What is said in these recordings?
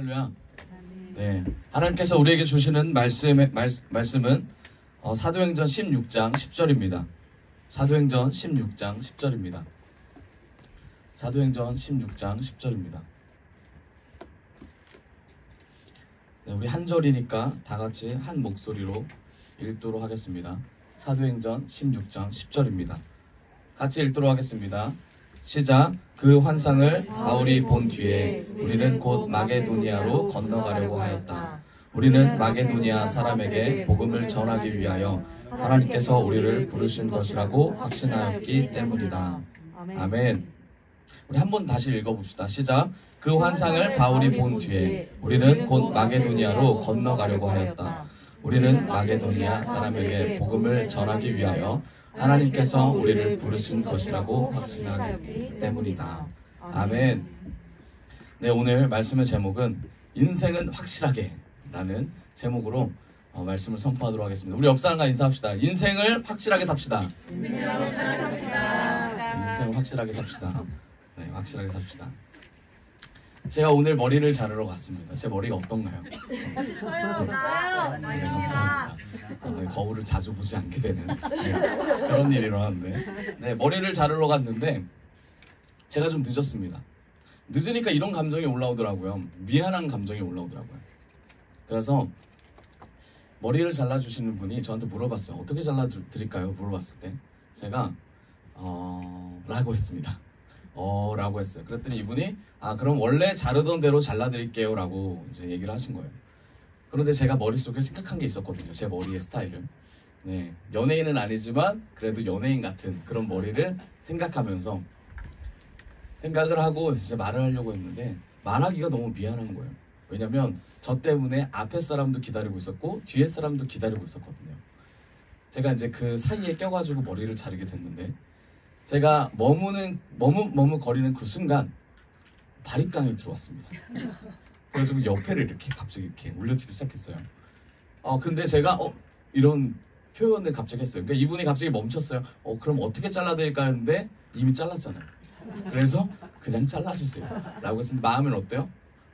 할렐루야. 네, 하나님께서 우리에게 주시는 말씀은 사도행전 16장 10절입니다. 사도행전 16장 10절입니다. 사도행전 16장 10절입니다. 네, 우리 한 절이니까 다 같이 한 목소리로 읽도록 하겠습니다. 사도행전 16장 10절입니다. 같이 읽도록 하겠습니다. 시작. 그 환상을 바울이 본 뒤에 우리는 곧 마게도니아로 건너가려고 하였다. 우리는 마게도니아 사람에게 복음을 전하기 위하여 하나님께서 우리를 부르신 것이라고 확신하였기 때문이다. 아멘. 우리 한번 다시 읽어봅시다. 시작. 그 환상을 바울이 본 뒤에 우리는 곧 마게도니아로 건너가려고 하였다. 우리는 마게도니아 사람에게 복음을 전하기 위하여 하나님께서 우리를 부르신 것이라고 확신하기 때문이다. 아멘. 네, 오늘 말씀의 제목은 인생은 확실하게 라는 제목으로 말씀을 선포하도록 하겠습니다. 우리 옆 사람과 인사합시다. 인생을 확실하게 삽시다. 인생을 확실하게 삽시다. 네, 확실하게 삽시다. 제가 오늘 머리를 자르러 갔습니다. 제 머리가 어떤가요? 멋있어요. 네, 감사합니다. 거울을 자주 보지 않게 되는 그런 일이 일어났는데, 네, 머리를 자르러 갔는데 제가 좀 늦었습니다. 늦으니까 이런 감정이 올라오더라고요. 미안한 감정이 올라오더라고요. 그래서 머리를 잘라주시는 분이 저한테 물어봤어요. 어떻게 잘라드릴까요? 물어봤을 때 제가 라고 했습니다. 라고 했어요. 그랬더니 이분이 그럼 원래 자르던 대로 잘라드릴게요 라고 이제 얘기를 하신 거예요. 그런데 제가 머릿속에 생각한 게 있었거든요. 제 머리의 스타일을. 네, 연예인은 아니지만 그래도 연예인 같은 그런 머리를 생각하면서 생각을 하고 진짜 말을 하려고 했는데 말하기가 너무 미안한 거예요. 왜냐면 저 때문에 앞에 사람도 기다리고 있었고 뒤에 사람도 기다리고 있었거든요. 제가 이제 그 사이에 껴가지고 머리를 자르게 됐는데 제가 머뭇거리는 그 순간 바리깡이 들어왔습니다. 그래서 옆에를 이렇게 갑자기 이렇게 올려치기 시작했어요. 근데 제가 이런 표현을 갑자기 했어요. 그러니까 이분이 갑자기 멈췄어요. 그럼 어떻게 잘라드릴까 했는데 이미 잘랐잖아요. 그래서 그냥 잘라주세요 라고 했는데 마음은 어때요?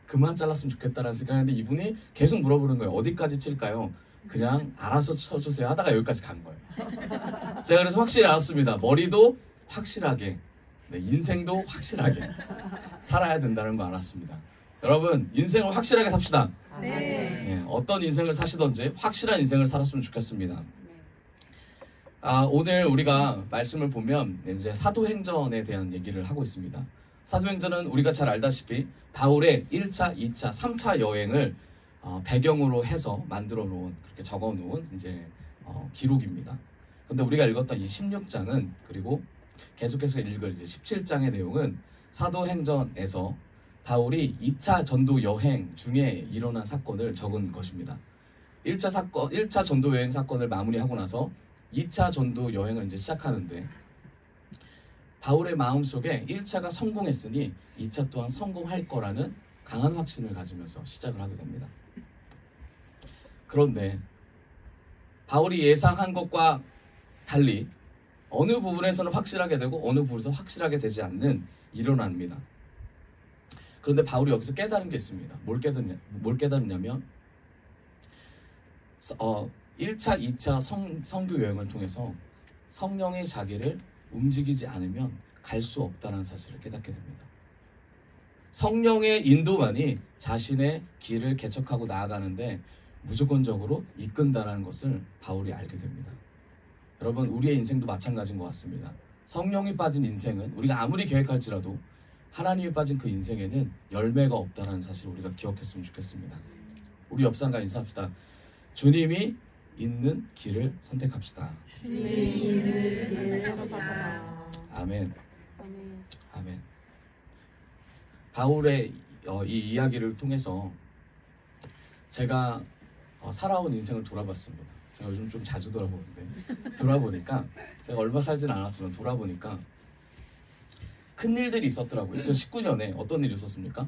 그만 잘랐으면 좋겠다라는 생각을 했는데 이분이 계속 물어보는 거예요. 어디까지 칠까요? 그냥 알아서 쳐주세요 하다가 여기까지 간 거예요. 제가 그래서 확실히 알았습니다. 머리도 확실하게, 네, 인생도 확실하게 살아야 된다는 거 알았습니다. 여러분, 인생을 확실하게 삽시다. 네, 어떤 인생을 사시던지 확실한 인생을 살았으면 좋겠습니다. 오늘 우리가 말씀을 보면 이제 사도행전에 대한 얘기를 하고 있습니다. 사도행전은 우리가 잘 알다시피 바울의 1차, 2차, 3차 여행을 배경으로 해서 만들어 놓은, 그렇게 적어 놓은 이제 기록입니다. 근데 우리가 읽었던 이 16장은, 그리고 계속해서 읽을 이제 17장의 내용은 사도행전에서 바울이 2차 전도 여행 중에 일어난 사건을 적은 것입니다. 1차 전도 여행 사건을 마무리하고 나서 2차 전도 여행을 이제 시작하는데 바울의 마음속에 1차가 성공했으니 2차 또한 성공할 거라는 강한 확신을 가지면서 시작을 하게 됩니다. 그런데 바울이 예상한 것과 달리 어느 부분에서는 확실하게 되고 어느 부분에서 확실하게 되지 않는 일어납니다. 그런데 바울이 여기서 깨달은 게 있습니다. 뭘 깨달았냐면 1차, 2차 선교 여행을 통해서 성령이 자기를 움직이지 않으면 갈 수 없다는 사실을 깨닫게 됩니다. 성령의 인도만이 자신의 길을 개척하고 나아가는데 무조건적으로 이끈다는 것을 바울이 알게 됩니다. 여러분, 우리의 인생도 마찬가지인 것 같습니다. 성령이 빠진 인생은 우리가 아무리 계획할지라도 하나님이 빠진 그 인생에는 열매가 없다는 사실을 우리가 기억했으면 좋겠습니다. 우리 옆 사람과 인사합시다. 주님이 있는 길을 선택합시다. 주님이 있는 길을 선택합시다. 아멘. 아멘. 바울의 이 이야기를 통해서 제가 살아온 인생을 돌아봤습니다. 제가 요즘 좀 자주 돌아보는데 돌아보니까 제가 얼마 살지는 않았지만 돌아보니까 큰 일들이 있었더라고요. 2019년에 어떤 일이 있었습니까?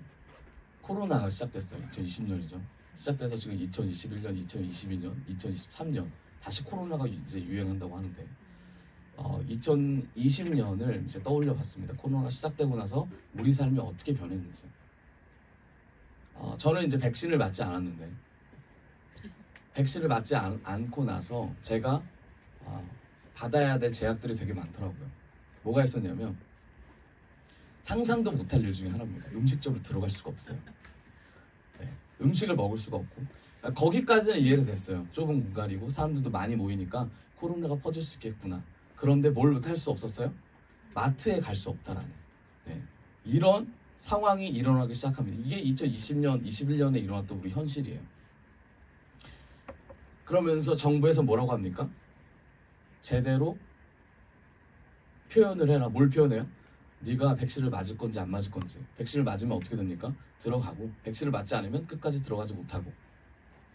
코로나가 시작됐어요. 2020년이죠. 시작돼서 지금 2021년, 2022년, 2023년 다시 코로나가 이제 유행한다고 하는데 2020년을 이제 떠올려 봤습니다. 코로나가 시작되고 나서 우리 삶이 어떻게 변했는지. 저는 이제 백신을 맞지 않았는데 백신을 맞지 않고 나서 제가 받아야 될 제약들이 되게 많더라고요. 뭐가 있었냐면 상상도 못할 일 중에 하나입니다. 음식점으로 들어갈 수가 없어요. 네, 음식을 먹을 수가 없고 거기까지는 이해가 됐어요. 좁은 공간이고 사람들도 많이 모이니까 코로나가 퍼질 수 있겠구나. 그런데 뭘 할 수 없었어요? 마트에 갈 수 없다라는 네, 이런 상황이 일어나기 시작합니다. 이게 2020년, 21년에 일어났던 우리 현실이에요. 그러면서 정부에서 뭐라고 합니까? 제대로 표현을 해라. 뭘 표현해요? 네가 백신을 맞을 건지 안 맞을 건지. 백신을 맞으면 어떻게 됩니까? 들어가고 백신을 맞지 않으면 끝까지 들어가지 못하고.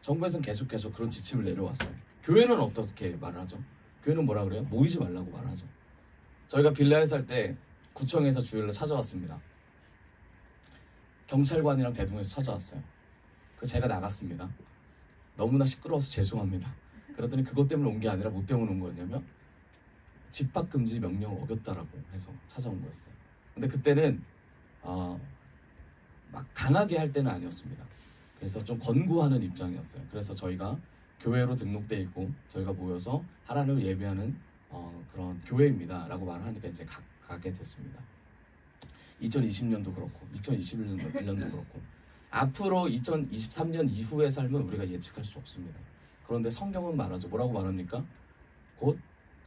정부에서는 계속 그런 지침을 내려왔어요. 교회는 어떻게 말하죠? 교회는 뭐라 그래요? 모이지 말라고 말하죠. 저희가 빌라에 살 때 구청에서 주일날 찾아왔습니다. 경찰관이랑 대동에서 찾아왔어요. 그래서 제가 나갔습니다. 너무나 시끄러워서 죄송합니다. 그랬더니 그것 때문에 온 게 아니라 뭐 때문에 온 거였냐면 집합금지 명령을 어겼다라고 해서 찾아온 거였어요. 근데 그때는 막 강하게 할 때는 아니었습니다. 그래서 좀 권고하는 입장이었어요. 그래서 저희가 교회로 등록돼 있고 저희가 모여서 하나님을 예배하는 그런 교회입니다 라고 말을 하니까 이제 가게 됐습니다. 2020년도 그렇고 2021년도 그렇고 앞으로 2023년 이후의 삶은 우리가 예측할 수 없습니다. 그런데 성경은 말하죠. 뭐라고 말합니까? 곧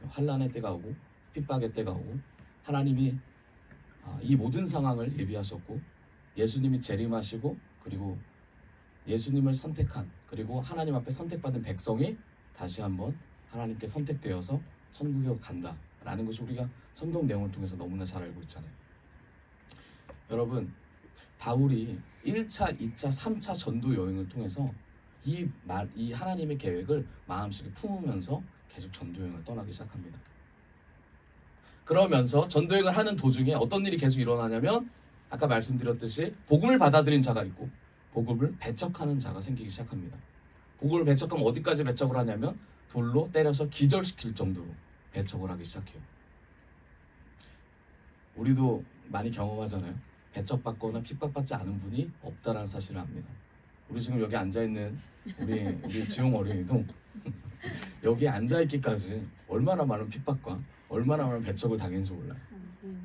환난의 때가 오고 핍박의 때가 오고 하나님이 이 모든 상황을 예비하셨고 예수님이 재림하시고 그리고 예수님을 선택한 그리고 하나님 앞에 선택받은 백성이 다시 한번 하나님께 선택되어서 천국에 간다라는 것이 우리가 성경 내용을 통해서 너무나 잘 알고 있잖아요. 여러분 바울이 1차, 2차, 3차 전도 여행을 통해서 이 하나님의 계획을 마음속에 품으면서 계속 전도 여행을 떠나기 시작합니다. 그러면서 전도 여행을 하는 도중에 어떤 일이 계속 일어나냐면 아까 말씀드렸듯이 복음을 받아들인 자가 있고 복음을 배척하는 자가 생기기 시작합니다. 복음을 배척하면 어디까지 배척을 하냐면 돌로 때려서 기절시킬 정도로 배척을 하기 시작해요. 우리도 많이 경험하잖아요. 배척받거나 핍박받지 않은 분이 없다라는 사실을 압니다. 우리 지금 여기 앉아있는 우리 지용 어린이도 여기 앉아있기까지 얼마나 많은 핍박과 얼마나 많은 배척을 당했는지 몰라요.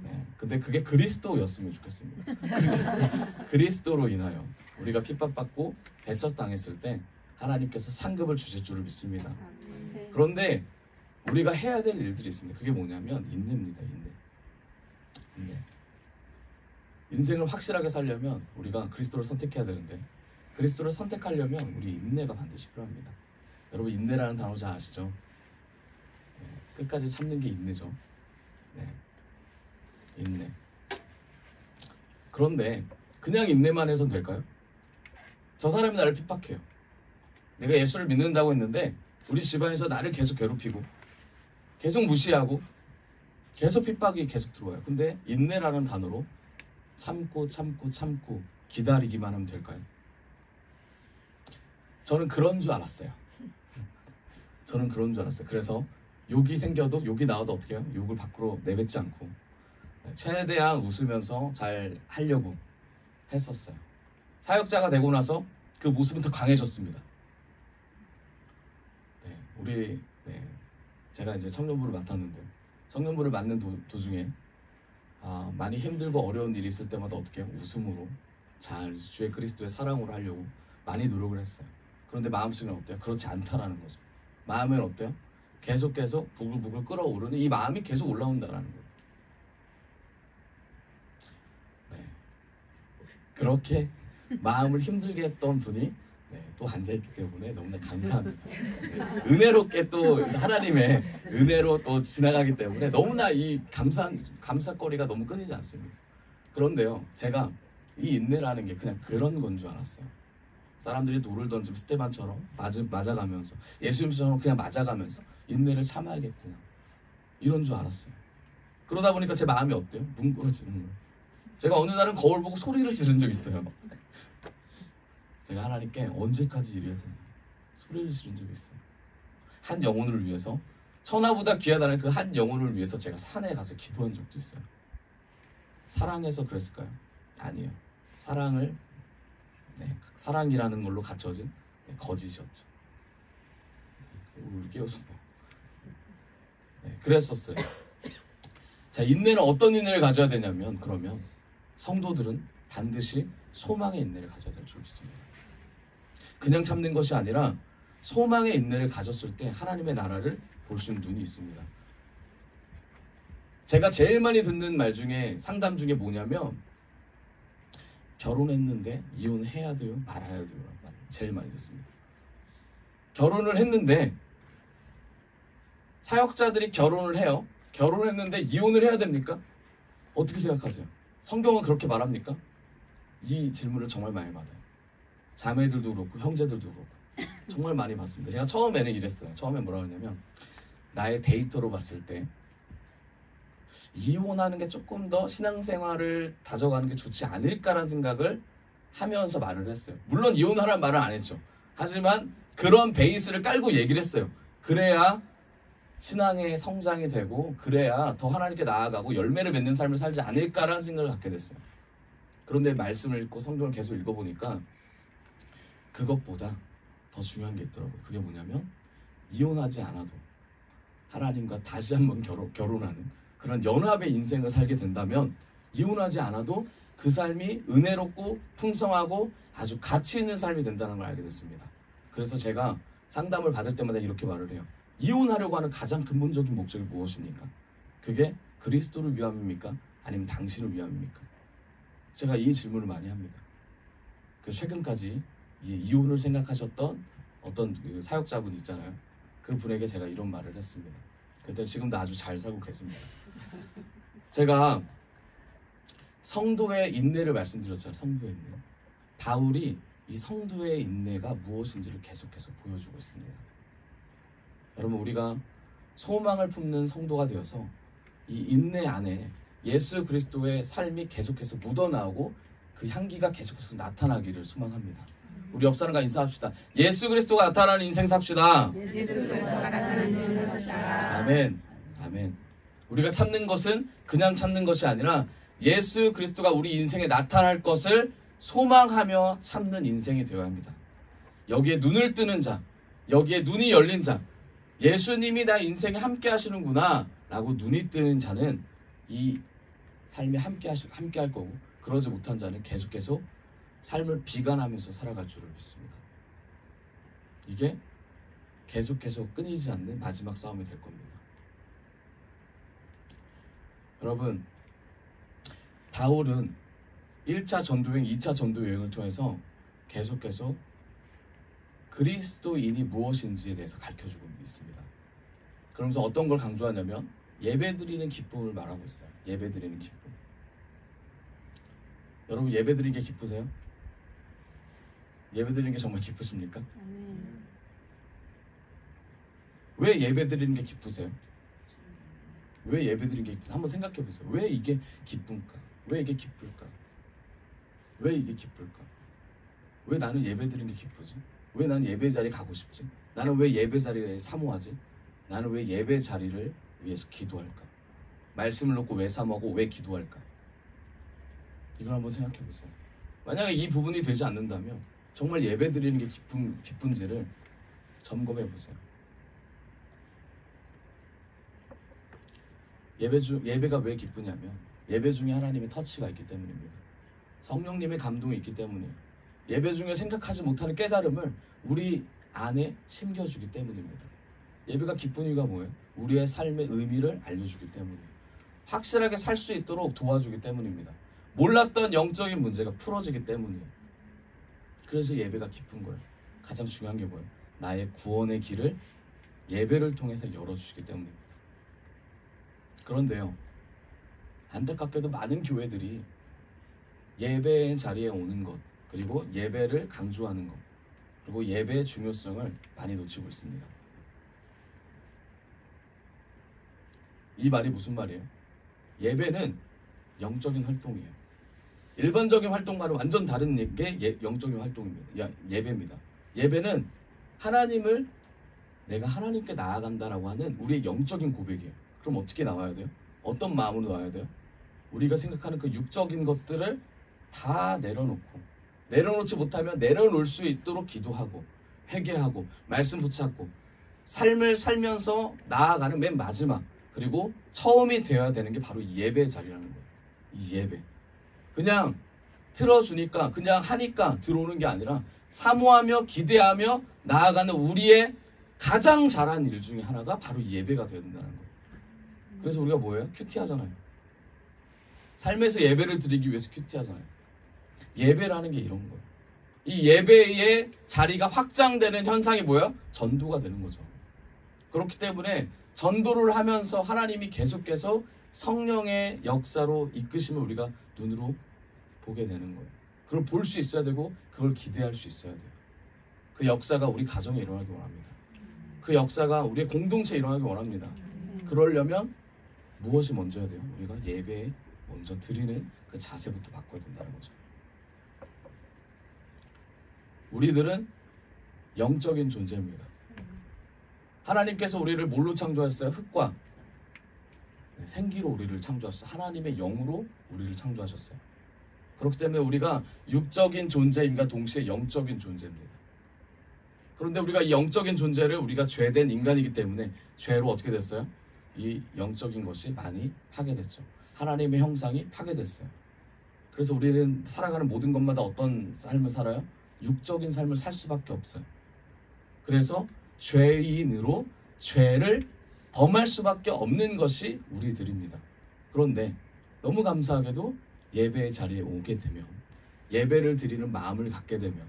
네, 근데 그게 그리스도였으면 좋겠습니다. 그리스도로 인하여 우리가 핍박받고 배척당했을 때 하나님께서 상급을 주실 줄을 믿습니다. 그런데 우리가 해야 될 일들이 있습니다. 그게 뭐냐면 인내입니다. 인내. 인생을 확실하게 살려면 우리가 그리스도를 선택해야 되는데 그리스도를 선택하려면 우리 인내가 반드시 필요합니다. 여러분 인내라는 단어 잘 아시죠? 네, 끝까지 참는 게 인내죠. 네, 인내. 그런데 그냥 인내만 해서는 될까요? 저 사람이 나를 핍박해요. 내가 예수를 믿는다고 했는데 우리 집안에서 나를 계속 괴롭히고 계속 무시하고 계속 핍박이 계속 들어와요. 근데 인내라는 단어로 참고 기다리기만 하면 될까요? 저는 그런 줄 알았어요. 그래서 욕이 생겨도 욕이 나와도 어떻게 해요? 욕을 밖으로 내뱉지 않고 최대한 웃으면서 잘 하려고 했었어요. 사역자가 되고 나서 그 모습은 더 강해졌습니다. 제가 이제 청년부를 맡았는데 청년부를 맡는 도중에 많이 힘들고 어려운 일이 있을 때마다 어떻게 해요? 웃음으로 잘 주의 그리스도의 사랑으로 하려고 많이 노력을 했어요. 그런데 마음속에는 어때요? 그렇지 않다라는 거죠. 마음은 어때요? 계속 부글부글 끓어오르는 이 마음이 계속 올라온다라는 거예요. 네. 그렇게 마음을 힘들게 했던 분이 또 앉아있기 때문에 너무나 감사합니다. 네. 은혜롭게 또 하나님의 은혜로 또 지나가기 때문에 너무나 이 감사거리가 너무 끊이지 않습니다. 그런데요, 제가 이 인내라는 게 그냥 그런 건 줄 알았어요. 사람들이 돌을 던지면 스테반처럼 맞아가면서 예수님처럼 그냥 맞아가면서 인내를 참아야겠구나 이런 줄 알았어요. 그러다 보니까 제 마음이 어때요? 뭉그러지는 거예요. 제가 어느 날은 거울 보고 소리를 지른 적 있어요. 제가 하나님께 언제까지 이래야 되나 소리를 지른 적이 있어요. 한 영혼을 위해서 천하보다 귀하다는 그 한 영혼을 위해서 제가 산에 가서 기도한 적도 있어요. 사랑해서 그랬을까요? 아니에요. 사랑을 네, 사랑이라는 걸로 갖춰진 거짓이었죠. 우리 깨워주세요. 네, 그랬었어요. 자, 인내는 어떤 인내를 가져야 되냐면, 그러면 성도들은 반드시 소망의 인내를 가져야 될 줄 믿습니다. 그냥 참는 것이 아니라 소망의 인내를 가졌을 때 하나님의 나라를 볼 수 있는 눈이 있습니다. 제가 제일 많이 듣는 말 중에, 상담 중에 뭐냐면, 결혼했는데 이혼해야 돼요? 말아야 돼요? 제일 많이 듣습니다. 결혼을 했는데, 사역자들이 결혼을 해요. 결혼했는데 이혼을 해야 됩니까? 어떻게 생각하세요? 성경은 그렇게 말합니까? 이 질문을 정말 많이 받아요. 자매들도 그렇고 형제들도 그렇고 정말 많이 받습니다. 제가 처음에는 이랬어요. 처음에 뭐라고 했냐면, 나의 데이터로 봤을 때 이혼하는 게 조금 더 신앙생활을 다져가는 게 좋지 않을까라는 생각을 하면서 말을 했어요. 물론 이혼하라는 말은 안 했죠. 하지만 그런 베이스를 깔고 얘기를 했어요. 그래야 신앙의 성장이 되고, 그래야 더 하나님께 나아가고 열매를 맺는 삶을 살지 않을까라는 생각을 갖게 됐어요. 그런데 말씀을 읽고 성경을 계속 읽어보니까 그것보다 더 중요한 게 있더라고요. 그게 뭐냐면, 이혼하지 않아도 하나님과 다시 한번 결혼하는 그런 연합의 인생을 살게 된다면, 이혼하지 않아도 그 삶이 은혜롭고 풍성하고 아주 가치 있는 삶이 된다는 걸 알게 됐습니다. 그래서 제가 상담을 받을 때마다 이렇게 말을 해요. 이혼하려고 하는 가장 근본적인 목적이 무엇입니까? 그게 그리스도를 위함입니까? 아니면 당신을 위함입니까? 제가 이 질문을 많이 합니다. 그 최근까지 이혼을 생각하셨던 어떤 그 사역자분 있잖아요. 그 분에게 제가 이런 말을 했습니다. 그때 지금도 아주 잘 살고 계십니다. 제가 성도의 인내를 말씀드렸잖아요. 성도의 인내. 바울이 이 성도의 인내가 무엇인지를 계속해서 보여주고 있습니다. 여러분, 우리가 소망을 품는 성도가 되어서 이 인내 안에 예수 그리스도의 삶이 계속해서 묻어나오고 그 향기가 계속해서 나타나기를 소망합니다. 우리 옆 사람과 인사합시다. 예수 그리스도가 나타나는 인생 삽시다. 예수 그리스도가 나타나는 인생 삽시다. 아멘. 아멘. 우리가 참는 것은 그냥 참는 것이 아니라 예수 그리스도가 우리 인생에 나타날 것을 소망하며 참는 인생이 되어야 합니다. 여기에 눈을 뜨는 자, 여기에 눈이 열린 자, 예수님이 나 인생에 함께 하시는구나 라고 눈이 뜨는 자는 이 삶에 함께 할 거고, 그러지 못한 자는 계속해서 삶을 비관하면서 살아갈 줄을 믿습니다. 이게 계속해서 끊이지 않는 마지막 싸움이 될 겁니다. 여러분, 바울은 1차 전도여행, 2차 전도여행을 통해서 계속해서 그리스도인이 무엇인지에 대해서 가르쳐주고 있습니다. 그러면서 어떤 걸 강조하냐면, 예배드리는 기쁨을 말하고 있어요. 예배드리는 기쁨. 여러분, 예배드리는 게 기쁘세요? 예배드리는 게 정말 기쁘십니까? 왜 예배드리는 게 기쁘세요? 왜 예배드리는 게 기쁘세요? 한번 생각해 보세요. 왜 이게 기쁜가? 왜 이게 기쁠까? 왜 이게 기쁠까? 왜 나는 예배드리는 게 기쁘지? 왜 나는 예배 자리 가고 싶지? 나는 왜 예배 자리에 사모하지? 나는 왜 예배 자리를 위해서 기도할까? 말씀을 놓고 왜 사모하고 왜 기도할까? 이걸 한번 생각해 보세요. 만약에 이 부분이 되지 않는다면 정말 예배 드리는 게 기쁜지를 점검해 보세요. 예배가 왜 기쁘냐면, 예배 중에 하나님의 터치가 있기 때문입니다. 성령님의 감동이 있기 때문이에요. 예배 중에 생각하지 못하는 깨달음을 우리 안에 심겨주기 때문입니다. 예배가 기쁜 이유가 뭐예요? 우리의 삶의 의미를 알려주기 때문이에요. 확실하게 살 수 있도록 도와주기 때문입니다. 몰랐던 영적인 문제가 풀어지기 때문이에요. 그래서 예배가 기쁜 거예요. 가장 중요한 게 뭐예요? 나의 구원의 길을 예배를 통해서 열어주시기 때문입니다. 그런데요, 안타깝게도 많은 교회들이 예배 자리에 오는 것, 그리고 예배를 강조하는 것, 그리고 예배의 중요성을 많이 놓치고 있습니다. 이 말이 무슨 말이에요? 예배는 영적인 활동이에요. 일반적인 활동과는 완전 다른 게 영적인 활동입니다. 예배입니다. 예배는 하나님을, 내가 하나님께 나아간다라고 하는 우리의 영적인 고백이에요. 그럼 어떻게 나와야 돼요? 어떤 마음으로 나와야 돼요? 우리가 생각하는 그 육적인 것들을 다 내려놓고 내려놓지 못하면 내려놓을 수 있도록 기도하고 회개하고 말씀 붙잡고 삶을 살면서 나아가는 맨 마지막 그리고 처음이 되어야 되는 게 바로 이 예배의 자리라는 거예요. 이 예배. 그냥 틀어주니까 그냥 하니까 들어오는 게 아니라 사모하며 기대하며 나아가는 우리의 가장 잘한 일 중에 하나가 바로 이 예배가 되어야 된다는 거예요. 그래서 우리가 뭐예요? 큐티하잖아요. 삶에서 예배를 드리기 위해서 큐티하잖아요. 예배라는 게 이런 거예요. 이 예배의 자리가 확장되는 현상이 뭐예요? 전도가 되는 거죠. 그렇기 때문에 전도를 하면서 하나님이 계속해서 성령의 역사로 이끄심을 우리가 눈으로 보게 되는 거예요. 그걸 볼 수 있어야 되고 그걸 기대할 수 있어야 돼요. 그 역사가 우리 가정에 일어나기 원합니다. 그 역사가 우리의 공동체에 일어나기 원합니다. 그러려면 무엇이 먼저야 돼요? 우리가 예배에 먼저 드리는 그 자세부터 바꿔야 된다는 거죠. 우리들은 영적인 존재입니다. 하나님께서 우리를 뭘로 창조하셨어요? 흙과 생기로 우리를 창조하셨어요. 하나님의 영으로 우리를 창조하셨어요. 그렇기 때문에 우리가 육적인 존재임과 동시에 영적인 존재입니다. 그런데 우리가 이 영적인 존재를 우리가 죄된 인간이기 때문에 죄로 어떻게 됐어요? 이 영적인 것이 많이 파괴됐죠. 하나님의 형상이 파괴됐어요. 그래서 우리는 살아가는 모든 것마다 어떤 삶을 살아요? 육적인 삶을 살 수밖에 없어요. 그래서 죄인으로 죄를 범할 수밖에 없는 것이 우리들입니다. 그런데 너무 감사하게도 예배의 자리에 오게 되면 예배를 드리는 마음을 갖게 되면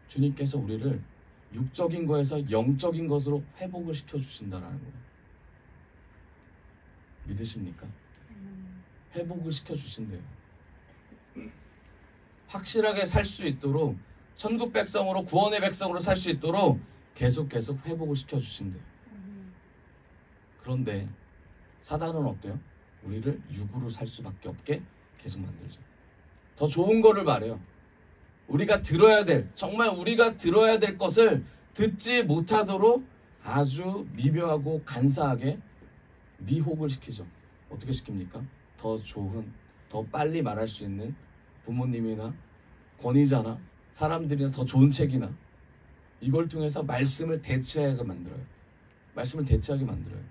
주님께서 우리를 육적인 것에서 영적인 것으로 회복을 시켜주신다는 거예요. 믿으십니까? 회복을 시켜주신대요. 확실하게 살 수 있도록 천국 백성으로 구원의 백성으로 살 수 있도록 계속 회복을 시켜주신대요. 그런데 사단은 어때요? 우리를 육으로 살 수밖에 없게 계속 만들죠. 더 좋은 거를 말해요. 우리가 들어야 될, 정말 우리가 들어야 될 것을 듣지 못하도록 아주 미묘하고 간사하게 미혹을 시키죠. 어떻게 시킵니까? 더 좋은, 더 빨리 말할 수 있는 부모님이나 권위자나 사람들이나 더 좋은 책이나 이걸 통해서 말씀을 대체하게 만들어요. 말씀을 대체하게 만들어요.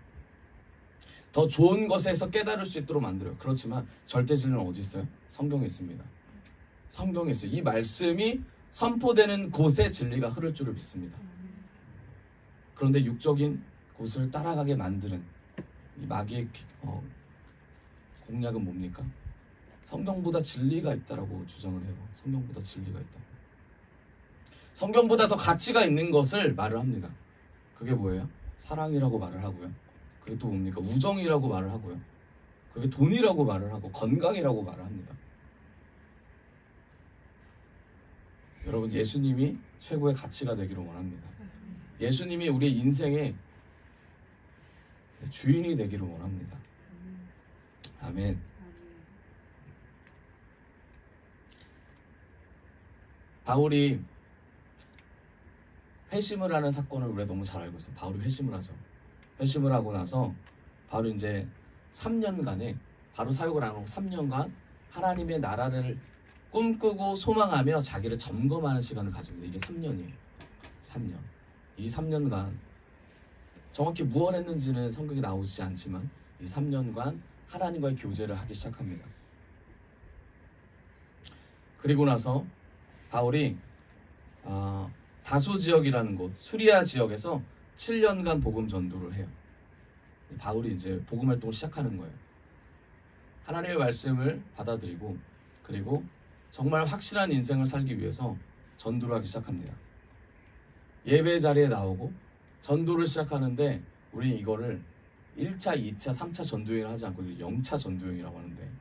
더 좋은 것에서 깨달을 수 있도록 만들어요. 그렇지만 절대 진리는 어디 있어요? 성경에 있습니다. 성경에 있어요. 이 말씀이 선포되는 곳에 진리가 흐를 줄을 믿습니다. 그런데 육적인 곳을 따라가게 만드는 이 마귀의 공략은 뭡니까? 성경보다 진리가 있다라고 주장을 해요. 성경보다 진리가 있다. 성경보다 더 가치가 있는 것을 말을 합니다. 그게 뭐예요? 사랑이라고 말을 하고요. 그게 또 뭡니까? 우정이라고 말을 하고요. 그게 돈이라고 말을 하고 건강이라고 말을 합니다. 여러분, 예수님이 최고의 가치가 되기를 원합니다. 예수님이 우리의 인생의 주인이 되기를 원합니다. 아멘. 바울이 회심을 하는 사건을 우리가 너무 잘 알고 있어요. 바울이 회심을 하죠. 회심을 하고 나서 바로 이제 3년간에 바로 사역을 안 하고 3년간 하나님의 나라를 꿈꾸고 소망하며 자기를 점검하는 시간을 가집니다. 이게 3년이에요. 3년. 이 3년간 정확히 무엇을 했는지는 성경에 나오지 않지만 이 3년간 하나님과의 교제를 하기 시작합니다. 그리고 나서 바울이 다소 지역이라는 곳, 수리아 지역에서 7년간 복음 전도를 해요. 바울이 이제 복음 활동을 시작하는 거예요. 하나님의 말씀을 받아들이고 그리고 정말 확실한 인생을 살기 위해서 전도를 하기 시작합니다. 예배 자리에 나오고 전도를 시작하는데 우리는 이거를 1차, 2차, 3차 전도여행을 하지 않고 0차 전도여행이라고 하는데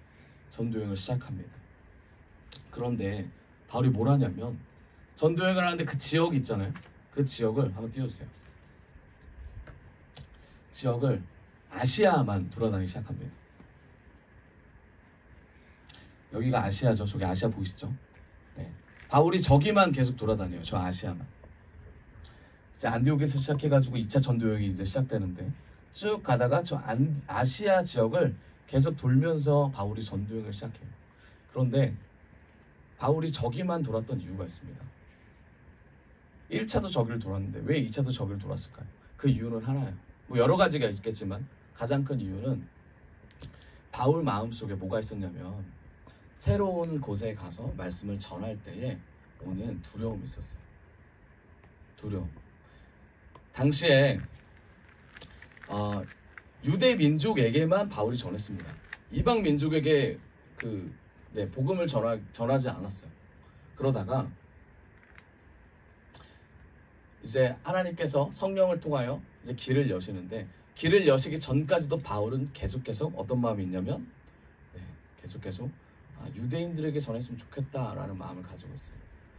전도여행을 시작합니다. 그런데 바울이 뭘 하냐면 전도여행을 하는데 그 지역이 있잖아요. 그 지역을 한번 띄워주세요. 지역을 아시아만 돌아다니기 시작합니다. 여기가 아시아죠. 저기 아시아 보이시죠? 네. 바울이 저기만 계속 돌아다녀요. 저 아시아만. 이제 안디옥에서 시작해가지고 2차 전도여행이 이제 시작되는데 쭉 가다가 저 아시아 지역을 계속 돌면서 바울이 전도여행을 시작해요. 그런데 바울이 저기만 돌았던 이유가 있습니다. 1차도 저기를 돌았는데 왜 2차도 저기를 돌았을까요? 그 이유는 하나예요. 뭐 여러 가지가 있겠지만 가장 큰 이유는 바울 마음속에 뭐가 있었냐면 새로운 곳에 가서 말씀을 전할 때에 오는 두려움이 있었어요. 두려움. 당시에 유대 민족에게만 바울이 전했습니다. 이방 민족에게 복음을 전하지 않았어요. 그러다가 이제 하나님께서 성령을 통하여 이제 길을 여시는데 길을 여시기 전까지도 바울은 계속 어떤 마음이 있냐면 계속 유대인들에게 전했으면 좋겠다라는 마음을 가지고 있어요.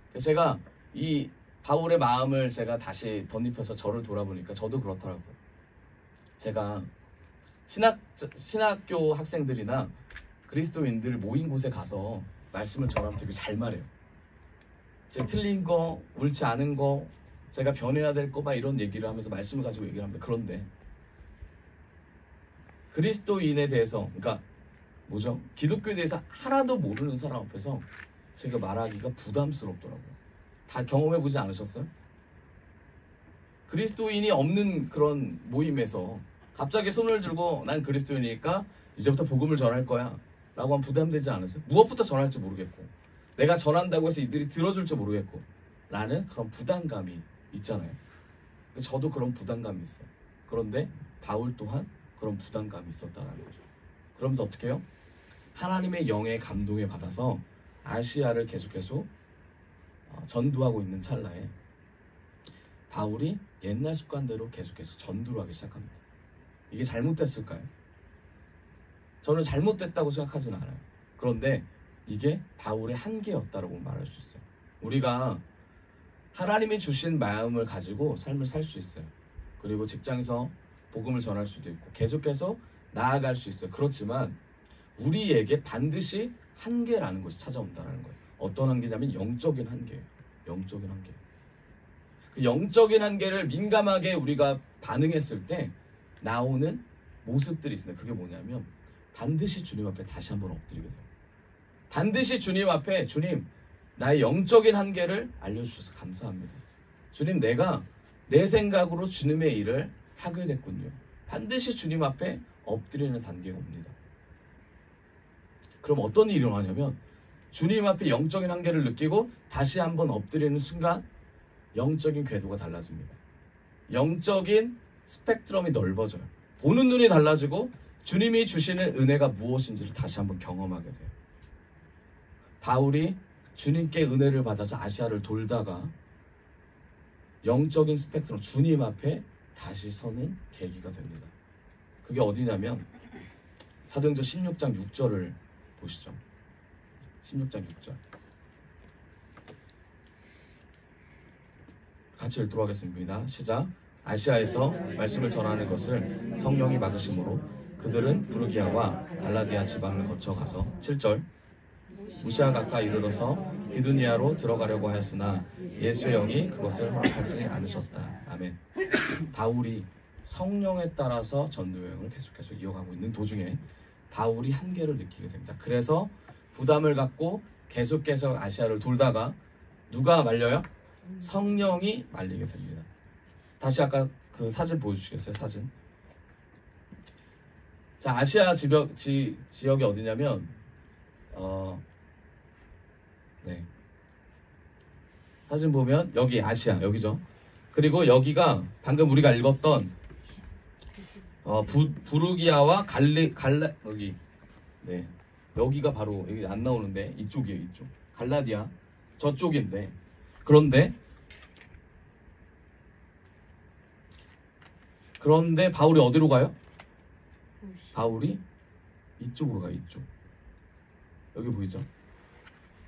그래서 제가 이 바울의 마음을 제가 다시 덧입혀서 저를 돌아보니까 저도 그렇더라고요. 제가 신학교 학생들이나 그리스도인들 모인 곳에 가서 말씀을 전하면 되게 잘 말해요. 제 틀린 거, 옳지 않은 거, 제가 변해야 될 거 막 이런 얘기를 하면서 말씀을 가지고 얘기를 합니다. 그런데 그리스도인에 대해서, 그러니까 뭐죠? 기독교에 대해서 하나도 모르는 사람 앞에서 제가 말하기가 부담스럽더라고요. 다 경험해보지 않으셨어요? 그리스도인이 없는 그런 모임에서 갑자기 손을 들고 난 그리스도인이니까 이제부터 복음을 전할 거야 라고 하면 부담되지 않으세요? 무엇부터 전할지 모르겠고 내가 전한다고 해서 이들이 들어줄지 모르겠고 라는 그런 부담감이 있잖아요. 저도 그런 부담감이 있어요. 그런데 바울 또한 그런 부담감이 있었다라는 거죠. 그러면서 어떻게 해요? 하나님의 영의 감동에 받아서 아시아를 계속 전도하고 있는 찰나에 바울이 옛날 습관대로 계속 전도를 하기 시작합니다. 이게 잘못됐을까요? 저는 잘못됐다고 생각하지는 않아요. 그런데 이게 바울의 한계였다라고 말할 수 있어요. 우리가 하나님이 주신 마음을 가지고 삶을 살 수 있어요. 그리고 직장에서 복음을 전할 수도 있고 계속해서 나아갈 수 있어요. 그렇지만 우리에게 반드시 한계라는 것이 찾아온다는 거예요. 어떤 한계냐면 영적인 한계예요. 영적인 한계. 그 영적인 한계를 민감하게 우리가 반응했을 때 나오는 모습들이 있습니다. 그게 뭐냐면 반드시 주님 앞에 다시 한번 엎드리게 돼요. 반드시 주님 앞에 주님 나의 영적인 한계를 알려주셔서 감사합니다. 주님 내가 내 생각으로 주님의 일을 하게 됐군요. 반드시 주님 앞에 엎드리는 단계가 옵니다. 그럼 어떤 일이 일어나냐면 주님 앞에 영적인 한계를 느끼고 다시 한번 엎드리는 순간 영적인 궤도가 달라집니다. 영적인 스펙트럼이 넓어져요. 보는 눈이 달라지고 주님이 주시는 은혜가 무엇인지를 다시 한번 경험하게 돼요. 바울이 주님께 은혜를 받아서 아시아를 돌다가 영적인 스펙트럼 주님 앞에 다시 서는 계기가 됩니다. 그게 어디냐면 사도행전 16장 6절을 보시죠. 16장 6절 같이 읽도록 하겠습니다. 시작. 아시아에서 말씀을 전하는 것을 성령이 막으심으로 그들은 부르기아와 갈라디아 지방을 거쳐가서 7절 무시아 가까이 이르러서 비두니아로 들어가려고 하였으나 예수의 영이 그것을 허락하지 않으셨다. 아멘. 바울이 성령에 따라서 전도 여행을 계속해서 이어가고 있는 도중에 바울이 한계를 느끼게 됩니다. 그래서 부담을 갖고 계속해서 아시아를 돌다가 누가 말려요? 성령이 말리게 됩니다. 다시 아까 그 사진 보여주시겠어요? 사진. 자, 아시아 지역이 어디냐면 네. 사진 보면 여기 아시아 여기죠. 그리고 여기가 방금 우리가 읽었던 부르기아와 여기 네 여기가 바로 여기 안 나오는데 이쪽이에요. 이쪽 갈라디아 저쪽인데 그런데 바울이 어디로 가요? 바울이 이쪽으로 가요. 이쪽 여기 보이죠?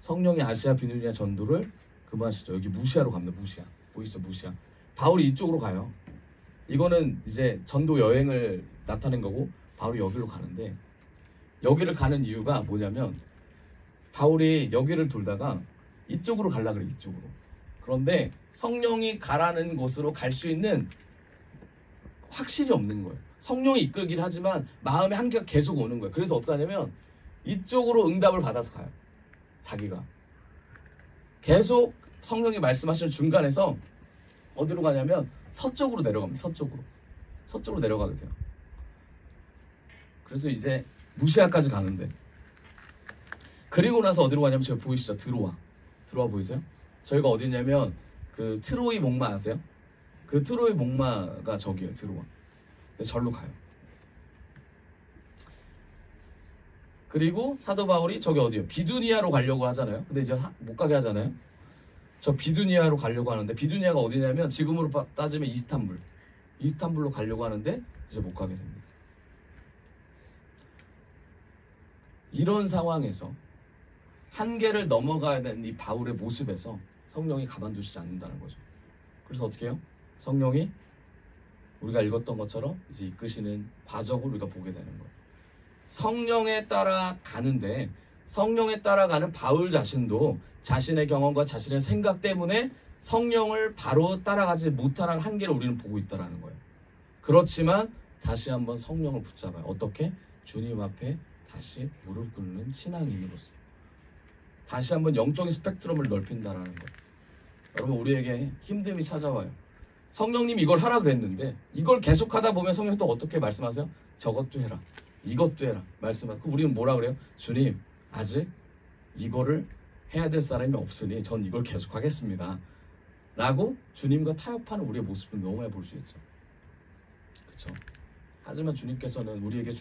성령의 아시아 비두니아 전도를 금하시죠. 여기 무시아로 갑니다. 무시아 보이시죠? 무시아. 바울이 이쪽으로 가요. 이거는 이제 전도 여행을 나타낸 거고 바울이 여기로 가는데 여기를 가는 이유가 뭐냐면 바울이 여기를 돌다가 이쪽으로 가려고 그래. 이쪽으로. 그런데 성령이 가라는 곳으로 갈 수 있는 확실히 없는 거예요. 성령이 이끌긴 하지만 마음의 한계가 계속 오는 거예요. 그래서 어떻게 하냐면 이쪽으로 응답을 받아서 가요. 자기가. 계속 성령이 말씀하시는 중간에서 어디로 가냐면 서쪽으로 내려갑니다. 서쪽으로 내려가게 돼요. 그래서 이제 무시아까지 가는데, 그리고 나서 어디로 가냐면 저기 보이시죠? 드로아 보이세요? 저희가 어디냐면 그 트로이 목마 아세요? 그 트로이 목마가 저기예요. 드로아. 그래서 절로 가요. 그리고 사도 바울이 저기 어디요? 비두니아로 가려고 하잖아요. 근데 이제 못 가게 하잖아요. 저 비두니아로 가려고 하는데, 비두니아가 어디냐면 지금으로 따지면 이스탄불로 가려고 하는데 이제 못 가게 됩니다. 이런 상황에서 한계를 넘어가야 되는 이 바울의 모습에서 성령이 가만두시지 않는다는 거죠. 그래서 어떻게 해요? 성령이 우리가 읽었던 것처럼 이제 이끄시는 과정을 우리가 보게 되는 거예요. 성령에 따라 가는데, 성령에 따라가는 바울 자신도 자신의 경험과 자신의 생각 때문에 성령을 바로 따라가지 못하는 한계를 우리는 보고 있다는 거예요. 그렇지만 다시 한번 성령을 붙잡아요. 어떻게? 주님 앞에 다시 무릎 꿇는 신앙인으로서 다시 한번 영적인 스펙트럼을 넓힌다는 거예요. 여러분, 우리에게 힘듦이 찾아와요. 성령님이 이걸 하라 그랬는데 이걸 계속하다 보면 성령이 또 어떻게 말씀하세요? 저것도 해라, 이것도 해라 말씀하세요. 우리는 뭐라 그래요? 주님, 아직 이거를 해야 될 사람이 없으니 전 이걸 계속하겠습니다 라고 주님과 타협하는 우리의 모습을 너무 많이 볼 수 있죠. 그렇죠? 하지만 주님께서는 우리에게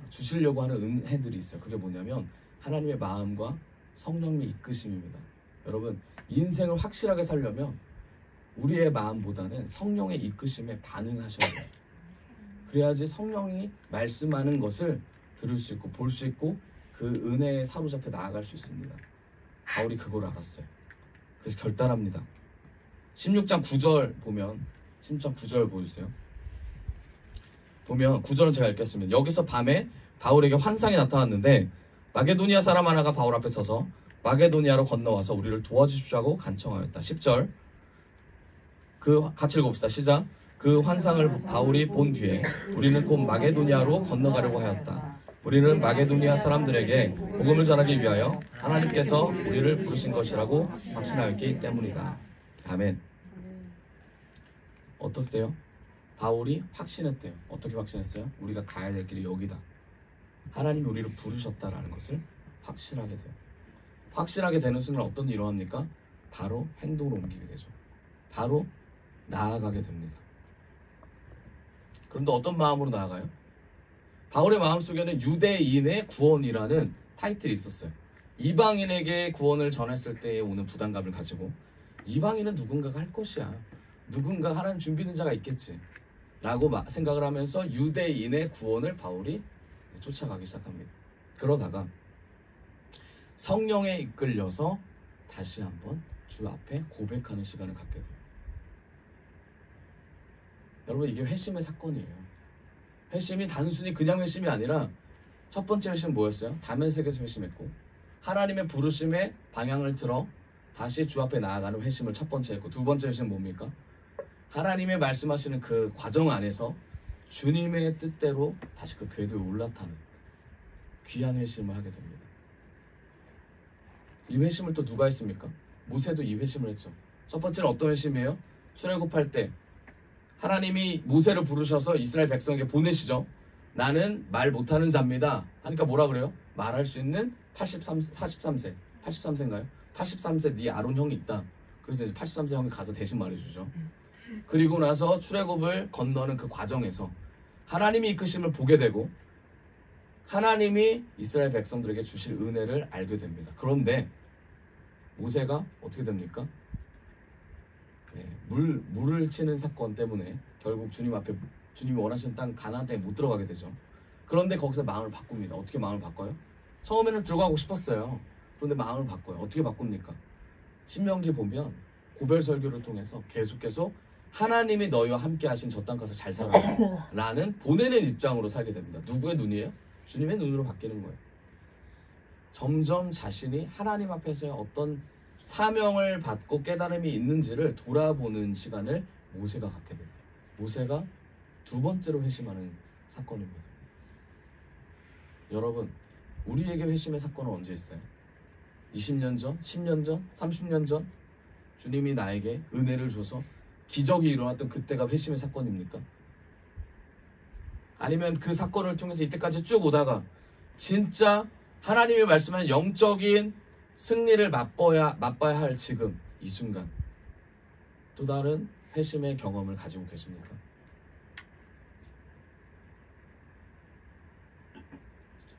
주시려고 하는 은혜들이 있어요. 그게 뭐냐면 하나님의 마음과 성령의 이끄심입니다. 여러분, 인생을 확실하게 살려면 우리의 마음보다는 성령의 이끄심에 반응하셔야 돼요. 그래야지 성령이 말씀하는 것을 들을 수 있고 볼 수 있고 그 은혜에 사로잡혀 나아갈 수 있습니다. 바울이 그걸 알았어요. 그래서 결단합니다. 16장 9절 보면, 16장 9절 보여주세요. 보면 9절은 제가 읽겠습니다. 여기서 밤에 바울에게 환상이 나타났는데 마게도니아 사람 하나가 바울 앞에 서서 마게도니아로 건너와서 우리를 도와주십시오 하고 간청하였다. 10절 같이 읽어봅시다. 시작. 그 환상을 바울이 본 뒤에 우리는 곧 마게도니아로 건너가려고 하였다. 우리는 마게도니아 사람들에게 복음을 전하기 위하여 하나님께서 우리를 부르신 것이라고 확신하였기 때문이다. 아멘. 어떠세요? 바울이 확신했대요. 어떻게 확신했어요? 우리가 가야 될 길이 여기다. 하나님이 우리를 부르셨다라는 것을 확신하게 돼요. 확신하게 되는 순간 어떤 일이 일어납니까? 바로 행동으로 옮기게 되죠. 바로 나아가게 됩니다. 그런데 어떤 마음으로 나아가요? 바울의 마음속에는 유대인의 구원이라는 타이틀이 있었어요. 이방인에게 구원을 전했을 때에 오는 부담감을 가지고, 이방인은 누군가가 할 것이야, 누군가 하나님 준비된 자가 있겠지 라고 생각을 하면서 유대인의 구원을 바울이 쫓아가기 시작합니다. 그러다가 성령에 이끌려서 다시 한번 주 앞에 고백하는 시간을 갖게 돼요. 여러분, 이게 회심의 사건이에요. 회심이 단순히 그냥 회심이 아니라 첫 번째 회심은 뭐였어요? 다메섹에서 회심했고, 하나님의 부르심에 방향을 틀어 다시 주 앞에 나아가는 회심을 첫 번째 했고, 두 번째 회심은 뭡니까? 하나님의 말씀하시는 그 과정 안에서 주님의 뜻대로 다시 그 궤도에 올라타는 귀한 회심을 하게 됩니다. 이 회심을 또 누가 했습니까? 모세도 이 회심을 했죠. 첫 번째는 어떤 회심이에요? 출애굽할 때 하나님이 모세를 부르셔서 이스라엘 백성에게 보내시죠. 나는 말 못하는 자입니다 하니까 뭐라 그래요? 말할 수 있는 83세인가요? 83세 네 아론 형이 있다. 그래서 이제 83세 형이 가서 대신 말해주죠. 그리고 나서 출애굽을 건너는 그 과정에서 하나님이 이끄심을 보게 되고 하나님이 이스라엘 백성들에게 주실 은혜를 알게 됩니다. 그런데 모세가 어떻게 됩니까? 물을 치는 사건 때문에 결국 주님 앞에, 주님이 원하시는 땅 가나안 땅에 못 들어가게 되죠. 그런데 거기서 마음을 바꿉니다. 어떻게 마음을 바꿔요? 처음에는 들어가고 싶었어요. 그런데 마음을 바꿔요. 어떻게 바꿉니까? 신명기 보면 고별 설교를 통해서 계속 하나님이 너희와 함께 하신 저 땅 가서 잘 살아라 라는 보내는 입장으로 살게 됩니다. 누구의 눈이에요? 주님의 눈으로 바뀌는 거예요. 점점 자신이 하나님 앞에서의 어떤 사명을 받고 깨달음이 있는지를 돌아보는 시간을 모세가 갖게 됩니다. 모세가 두 번째로 회심하는 사건입니다. 여러분, 우리에게 회심의 사건은 언제 있어요? 20년 전, 10년 전, 30년 전 주님이 나에게 은혜를 줘서 기적이 일어났던 그때가 회심의 사건입니까? 아니면 그 사건을 통해서 이때까지 쭉 오다가 진짜 하나님이 말씀한 영적인 승리를 맛봐야 할 지금 이 순간 또 다른 회심의 경험을 가지고 계십니까?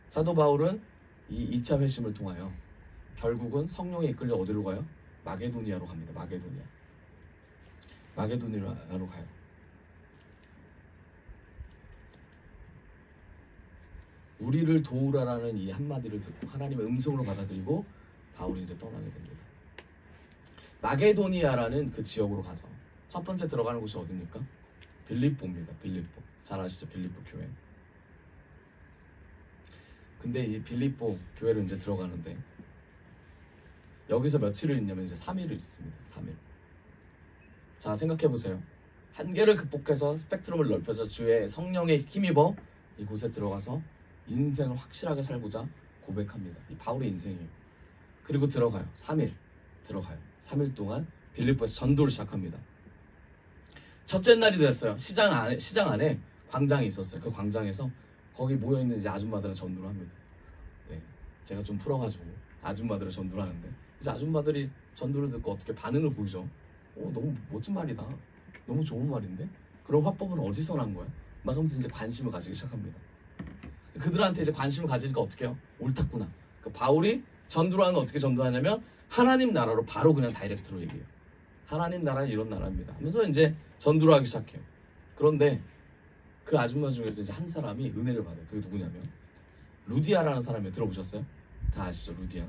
사도 바울은 이 2차 회심을 통하여 결국은 성령에 이끌려 어디로 가요? 마게도니아로 갑니다. 마게도니아로 가요. 우리를 도우라라는 이 한마디를 듣고 하나님의 음성으로 받아들이고 바울이 이제 떠나게 됩니다. 마게도니아라는 그 지역으로 가서 첫 번째 들어가는 곳이 어디입니까? 빌립보입니다. 빌립보. 잘 아시죠? 빌립보 교회. 근데 이 빌립보 교회로 이제 들어가는데 여기서 며칠을 있냐면 이제 3일을 있습니다. 3일. 자, 생각해 보세요. 한계를 극복해서 스펙트럼을 넓혀서 주의 성령에 힘입어 이곳에 들어가서 인생을 확실하게 살고자 고백합니다. 이 바울의 인생이에요. 그리고 들어가요. 3일 들어가요. 3일 동안 빌립보에서 전도를 시작합니다. 첫째 날이 됐어요. 시장 안에 광장이 있었어요. 그 광장에서 거기 모여있는 이제 아줌마들은 전도를 합니다. 네, 제가 좀 풀어가지고 아줌마들을 전도를 하는데 이제 아줌마들이 전도를 듣고 어떻게 반응을 보이죠. 너무 멋진 말이다. 너무 좋은 말인데? 그런 화법은 어디서 난 거야? 막 하면서 이제 관심을 가지기 시작합니다. 그들한테 이제 관심을 가지니까 어떻게 해요? 옳았구나. 그러니까 바울이 전도를 하는 어떻게 전도하냐면 하나님 나라로 바로 그냥 다이렉트로 얘기해요. 하나님 나라는 이런 나라입니다. 하면서 이제 전도를 하기 시작해요. 그런데 그 아줌마 중에서 이제 한 사람이 은혜를 받아요. 그게 누구냐면 루디아라는 사람이 들어보셨어요? 다 아시죠? 루디아.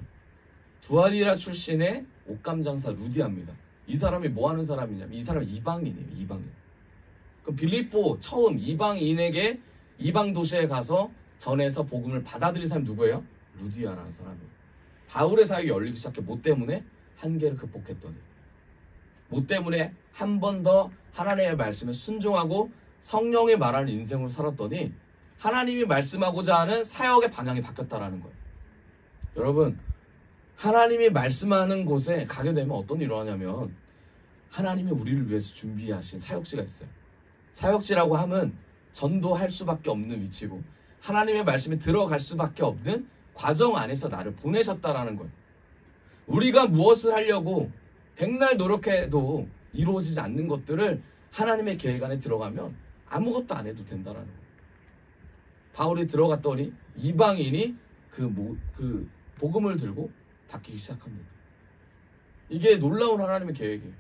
두아디라 출신의 옷감 장사 루디아입니다. 이 사람이 뭐 하는 사람이냐면 이 사람은 이방인이에요. 이방인. 그럼 빌립보 처음 이방인에게 이방 도시에 가서 전해서 복음을 받아들인 사람이 누구예요? 루디아라는 사람이에요. 바울의 사역이 열리기 시작해. 뭐 때문에? 한계를 극복했더니. 뭐 때문에? 한 번 더 하나님의 말씀에 순종하고 성령이 말하는 인생으로 살았더니 하나님이 말씀하고자 하는 사역의 방향이 바뀌었다라는 거예요. 여러분, 하나님이 말씀하는 곳에 가게 되면 어떤 일이 일어나냐면 하나님이 우리를 위해서 준비하신 사역지가 있어요. 사역지라고 하면 전도할 수밖에 없는 위치고 하나님의 말씀에 들어갈 수밖에 없는 과정 안에서 나를 보내셨다라는 거예요. 우리가 무엇을 하려고 백날 노력해도 이루어지지 않는 것들을 하나님의 계획 안에 들어가면 아무것도 안 해도 된다라는 거예요. 바울이 들어갔더니 이방인이 그 복음을 들고 바뀌기 시작합니다. 이게 놀라운 하나님의 계획이에요.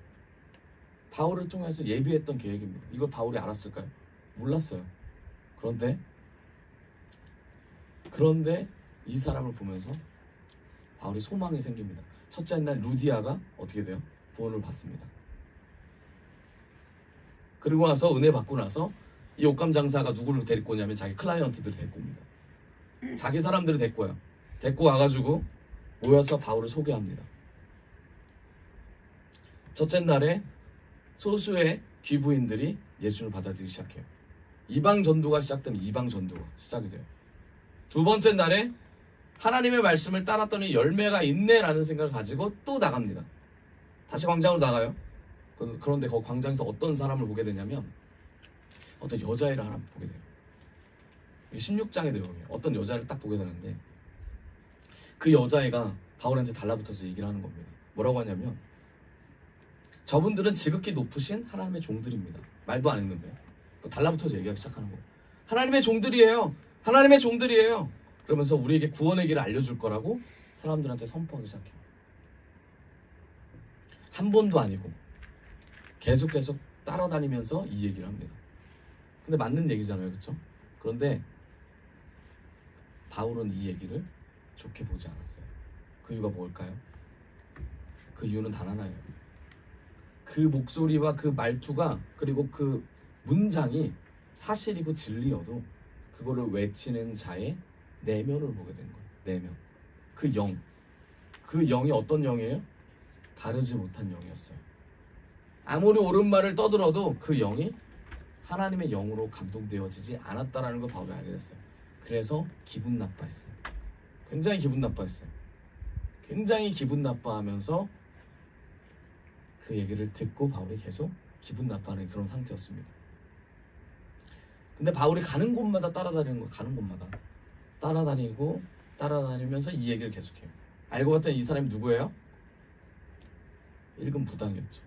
바울을 통해서 예비했던 계획입니다. 이걸 바울이 알았을까요? 몰랐어요. 그런데 이 사람을 보면서 바울이 소망이 생깁니다. 첫째 날 루디아가 어떻게 돼요? 구원을 받습니다. 그리고 나서 은혜 받고 나서 이 옷감 장사가 누구를 데리고 오냐면 자기 클라이언트들을 데리고 옵니다. 자기 사람들을 데리고 와요. 데리고 와가지고 모여서 바울을 소개합니다. 첫째 날에 소수의 귀부인들이 예수를 받아들이기 시작해요. 이방 전도가 시작되면 이방 전도가 시작이 돼요. 두 번째 날에 하나님의 말씀을 따랐더니 열매가 있네라는 생각을 가지고 또 나갑니다. 다시 광장으로 나가요. 그런데 그 광장에서 어떤 사람을 보게 되냐면 어떤 여자애를 하나 보게 돼요. 16장의 내용이에요. 어떤 여자를 딱 보게 되는데 그 여자애가 바울한테 달라붙어서 얘기를 하는 겁니다. 뭐라고 하냐면 저분들은 지극히 높으신 하나님의 종들입니다. 말도 안 했는데 달라붙어서 얘기하기 시작하는 거예요. 하나님의 종들이에요. 하나님의 종들이에요. 그러면서 우리에게 구원의 길을 알려줄 거라고 사람들한테 선포하기 시작해요. 한 번도 아니고 계속 따라다니면서 이 얘기를 합니다. 근데 맞는 얘기잖아요. 그렇죠? 그런데 바울은 이 얘기를 좋게 보지 않았어요. 그 이유가 뭘까요? 그 이유는 단 하나예요. 그 목소리와 그 말투가 그리고 그 문장이 사실이고 진리여도 그거를 외치는 자의 내면을 보게 된 거예요. 내면. 그 영. 그 영이 어떤 영이에요? 다르지 못한 영이었어요. 아무리 옳은 말을 떠들어도 그 영이 하나님의 영으로 감동되어지지 않았다라는 걸 바울이 알게 됐어요. 그래서 기분 나빠했어요. 굉장히 기분 나빠했어요. 굉장히 기분 나빠하면서 그 얘기를 듣고 바울이 계속 기분 나빠하는 그런 상태였습니다. 근데 바울이 가는 곳마다 따라다니는 거예요. 가는 곳마다 따라다니면서 이 얘기를 계속해요. 알고 봤더니 이 사람이 누구예요? 1급 무당이었죠.